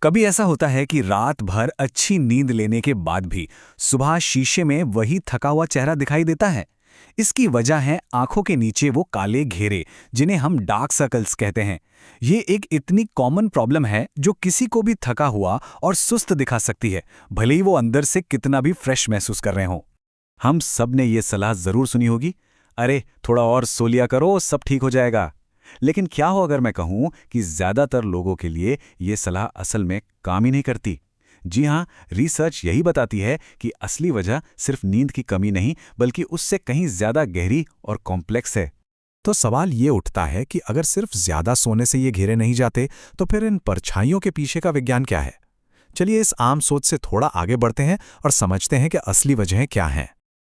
कभी ऐसा होता है कि रात भर अच्छी नींद लेने के बाद भी सुबह शीशे में वही थका हुआ चेहरा दिखाई देता है। इसकी वजह है आंखों के नीचे वो काले घेरे, जिन्हें हम डार्क सर्कल्स कहते हैं। ये एक इतनी कॉमन प्रॉब्लम है जो किसी को भी थका हुआ और सुस्त दिखा सकती है, भले ही वो अंदर से कितना भी फ्रेश महसूस कर रहे हों। हम सब ने ये सलाह जरूर सुनी होगी, अरे थोड़ा और सो लिया करो, सब ठीक हो जाएगा। लेकिन क्या हो अगर मैं कहूं कि ज्यादातर लोगों के लिए ये सलाह असल में काम ही नहीं करती। जी हाँ, रिसर्च यही बताती है कि असली वजह सिर्फ नींद की कमी नहीं, बल्कि उससे कहीं ज्यादा गहरी और कॉम्प्लेक्स है। तो सवाल ये उठता है कि अगर सिर्फ ज्यादा सोने से ये घेरे नहीं जाते, तो फिर इन परछाइयों के पीछे का विज्ञान क्या है? चलिए इस आम सोच से थोड़ा आगे बढ़ते हैं और समझते हैं कि असली वजहें क्या हैं।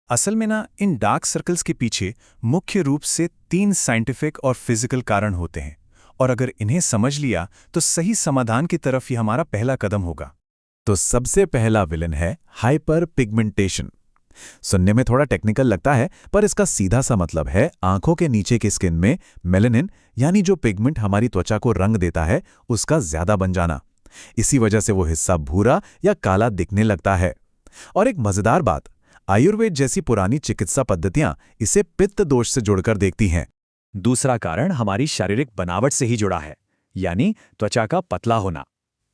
असल में इन डार्क सर्कल्स के पीछे मुख्य रूप से 3 साइंटिफिक और फिजिकल कारण होते हैं, और अगर इन्हें समझ लिया तो सही समाधान की तरफ ही हमारा पहला कदम होगा। तो सबसे पहला विलन है हाइपर पिगमेंटेशन। सुनने में थोड़ा टेक्निकल लगता है, पर इसका सीधा सा मतलब है आंखों के नीचे की स्किन में मेलानिन, यानी जो पिगमेंट हमारी त्वचा को रंग देता है, उसका ज्यादा बन जाना। इसी वजह से वो हिस्सा भूरा या काला दिखने लगता है। और एक मजेदार बात, आयुर्वेद जैसी पुरानी चिकित्सा पद्धतियां इसे पित्त दोष से जोड़कर देखती हैं। दूसरा कारण हमारी शारीरिक बनावट से ही जुड़ा है, यानी त्वचा का पतला होना।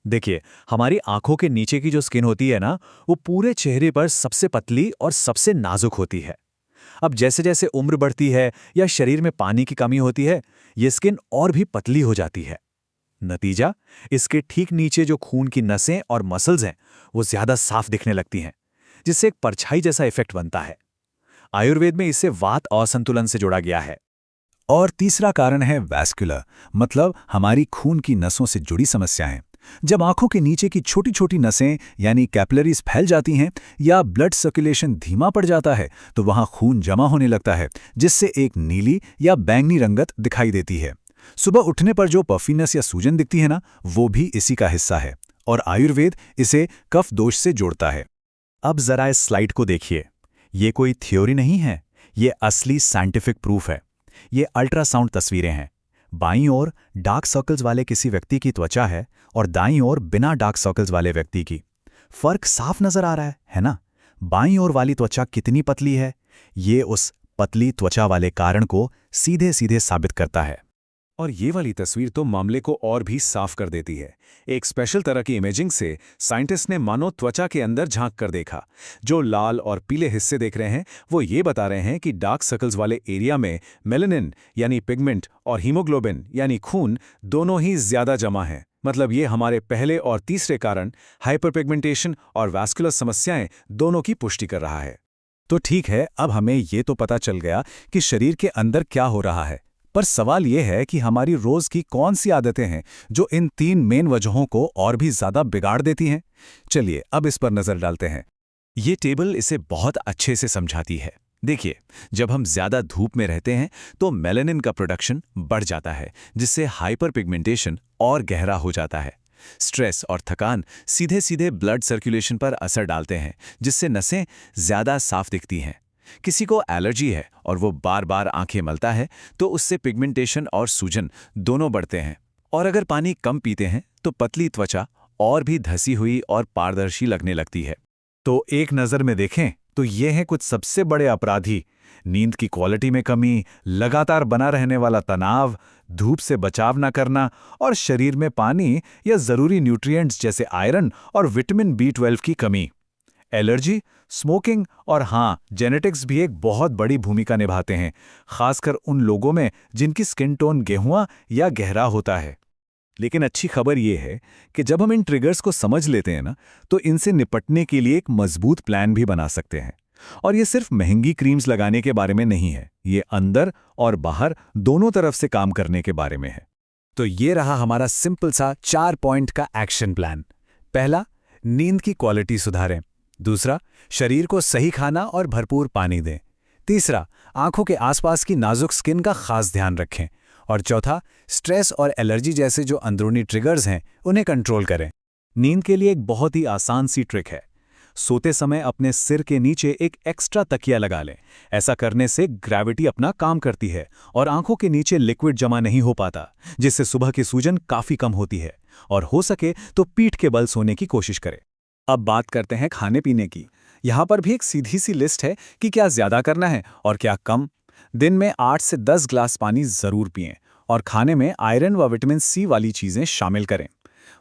देखिए, हमारी आंखों के नीचे की जो स्किन होती है वो पूरे चेहरे पर सबसे पतली और सबसे नाजुक होती है। अब जैसे जैसे उम्र बढ़ती है या शरीर में पानी की कमी होती है, ये स्किन और भी पतली हो जाती है। नतीजा, इसके ठीक नीचे जो खून की नसें और मसल्स हैं, वो ज्यादा साफ दिखने लगती हैं, जिससे एक परछाई जैसा इफेक्ट बनता है। आयुर्वेद में इसे वात असंतुलन से जोड़ा गया है। और तीसरा कारण है वैस्कुलर, मतलब हमारी खून की नसों से जुड़ी समस्याएं। जब आंखों के नीचे की छोटी छोटी नसें यानी कैपिलरीज फैल जाती हैं या ब्लड सर्कुलेशन धीमा पड़ जाता है, तो वहां खून जमा होने लगता है, जिससे एक नीली या बैंगनी रंगत दिखाई देती है। सुबह उठने पर जो पफीनेस या सूजन दिखती है वो भी इसी का हिस्सा है, और आयुर्वेद इसे कफ दोष से जोड़ता है। अब जरा इस स्लाइड को देखिए। ये कोई थ्योरी नहीं है, ये असली साइंटिफिक प्रूफ है। ये अल्ट्रासाउंड तस्वीरें हैं। बाईं ओर डार्क सर्कल्स वाले किसी व्यक्ति की त्वचा है और दाईं ओर बिना डार्क सर्कल्स वाले व्यक्ति की। फर्क साफ नजर आ रहा है ना? बाईं ओर वाली त्वचा कितनी पतली है, ये उस पतली त्वचा वाले कारण को सीधे सीधे साबित करता है। और ये वाली तस्वीर तो मामले को और भी साफ कर देती है। एक स्पेशल तरह की इमेजिंग से साइंटिस्ट ने मानो त्वचा के अंदर झांक कर देखा। जो लाल और पीले हिस्से देख रहे हैं, वो ये बता रहे हैं कि डार्क सर्कल्स वाले एरिया में मेलानिन यानी पिगमेंट और हीमोग्लोबिन यानी खून दोनों ही ज्यादा जमा हैं। मतलब ये हमारे पहले और तीसरे कारण हाइपरपिगमेंटेशन और वैस्कुलर समस्याएं दोनों की पुष्टि कर रहा है। तो ठीक है, अब हमें ये तो पता चल गया कि शरीर के अंदर क्या हो रहा है, पर सवाल यह है कि हमारी रोज की कौन सी आदतें हैं जो इन 3 मेन वजहों को और भी ज्यादा बिगाड़ देती हैं। चलिए अब इस पर नजर डालते हैं। ये टेबल इसे बहुत अच्छे से समझाती है। देखिए, जब हम ज्यादा धूप में रहते हैं तो मेलानिन का प्रोडक्शन बढ़ जाता है, जिससे हाइपर पिगमेंटेशन और गहरा हो जाता है। स्ट्रेस और थकान सीधे सीधे ब्लड सर्कुलेशन पर असर डालते हैं, जिससे नसें ज्यादा साफ दिखती हैं। किसी को एलर्जी है और वो बार बार आंखें मलता है, तो उससे पिगमेंटेशन और सूजन दोनों बढ़ते हैं। और अगर पानी कम पीते हैं तो पतली त्वचा और भी धसी हुई और पारदर्शी लगने लगती है। तो एक नज़र में देखें तो ये हैं कुछ सबसे बड़े अपराधी: नींद की क्वालिटी में कमी, लगातार बना रहने वाला तनाव, धूप से बचाव न करना, और शरीर में पानी या ज़रूरी न्यूट्रिएंट्स जैसे आयरन और विटामिन B12 की कमी। एलर्जी, स्मोकिंग और हाँ, जेनेटिक्स भी एक बहुत बड़ी भूमिका निभाते हैं, खासकर उन लोगों में जिनकी स्किन टोन गेहुआ या गहरा होता है। लेकिन अच्छी खबर यह है कि जब हम इन ट्रिगर्स को समझ लेते हैं तो इनसे निपटने के लिए एक मजबूत प्लान भी बना सकते हैं। और ये सिर्फ महंगी क्रीम्स लगाने के बारे में नहीं है, ये अंदर और बाहर दोनों तरफ से काम करने के बारे में है। तो ये रहा हमारा सिंपल सा 4 पॉइंट का एक्शन प्लान। पहला, नींद की क्वालिटी सुधारें। दूसरा, शरीर को सही खाना और भरपूर पानी दें। तीसरा, आंखों के आसपास की नाजुक स्किन का खास ध्यान रखें। और चौथा, स्ट्रेस और एलर्जी जैसे जो अंदरूनी ट्रिगर्स हैं उन्हें कंट्रोल करें। नींद के लिए एक बहुत ही आसान सी ट्रिक है। सोते समय अपने सिर के नीचे एक एक्स्ट्रा तकिया लगा लें। ऐसा करने से ग्रेविटी अपना काम करती है और आंखों के नीचे लिक्विड जमा नहीं हो पाता, जिससे सुबह की सूजन काफी कम होती है। और हो सके तो पीठ के बल सोने की कोशिश करें। अब बात करते हैं खाने पीने की। यहाँ पर भी एक सीधी सी लिस्ट है कि क्या ज़्यादा करना है और क्या कम। दिन में 8 से 10 ग्लास पानी ज़रूर पिएं और खाने में आयरन व विटामिन सी वाली चीज़ें शामिल करें।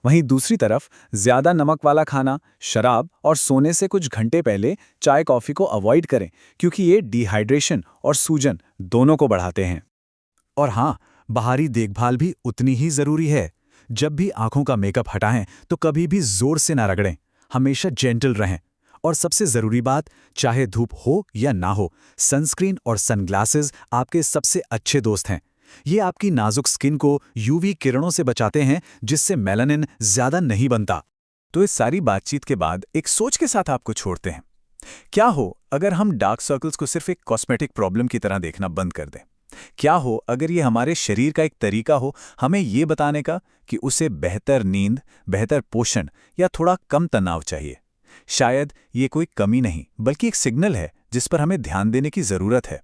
वहीं दूसरी तरफ ज़्यादा नमक वाला खाना, शराब और सोने से कुछ घंटे पहले चाय कॉफ़ी को अवॉइड करें, क्योंकि ये डिहाइड्रेशन और सूजन दोनों को बढ़ाते हैं। और हाँ, बाहरी देखभाल भी उतनी ही जरूरी है। जब भी आंखों का मेकअप हटाएं तो कभी भी जोर से ना रगड़ें, हमेशा जेंटल रहें। और सबसे जरूरी बात, चाहे धूप हो या ना हो, सनस्क्रीन और सनग्लासेस आपके सबसे अच्छे दोस्त हैं। ये आपकी नाजुक स्किन को यूवी किरणों से बचाते हैं, जिससे मेलानिन ज्यादा नहीं बनता। तो इस सारी बातचीत के बाद एक सोच के साथ आपको छोड़ते हैं। क्या हो अगर हम डार्क सर्कल्स को सिर्फ एक कॉस्मेटिक प्रॉब्लम की तरह देखना बंद कर दें? क्या हो अगर ये हमारे शरीर का एक तरीका हो हमें ये बताने का कि उसे बेहतर नींद, बेहतर पोषण या थोड़ा कम तनाव चाहिए? शायद ये कोई कमी नहीं, बल्कि एक सिग्नल है जिस पर हमें ध्यान देने की ज़रूरत है।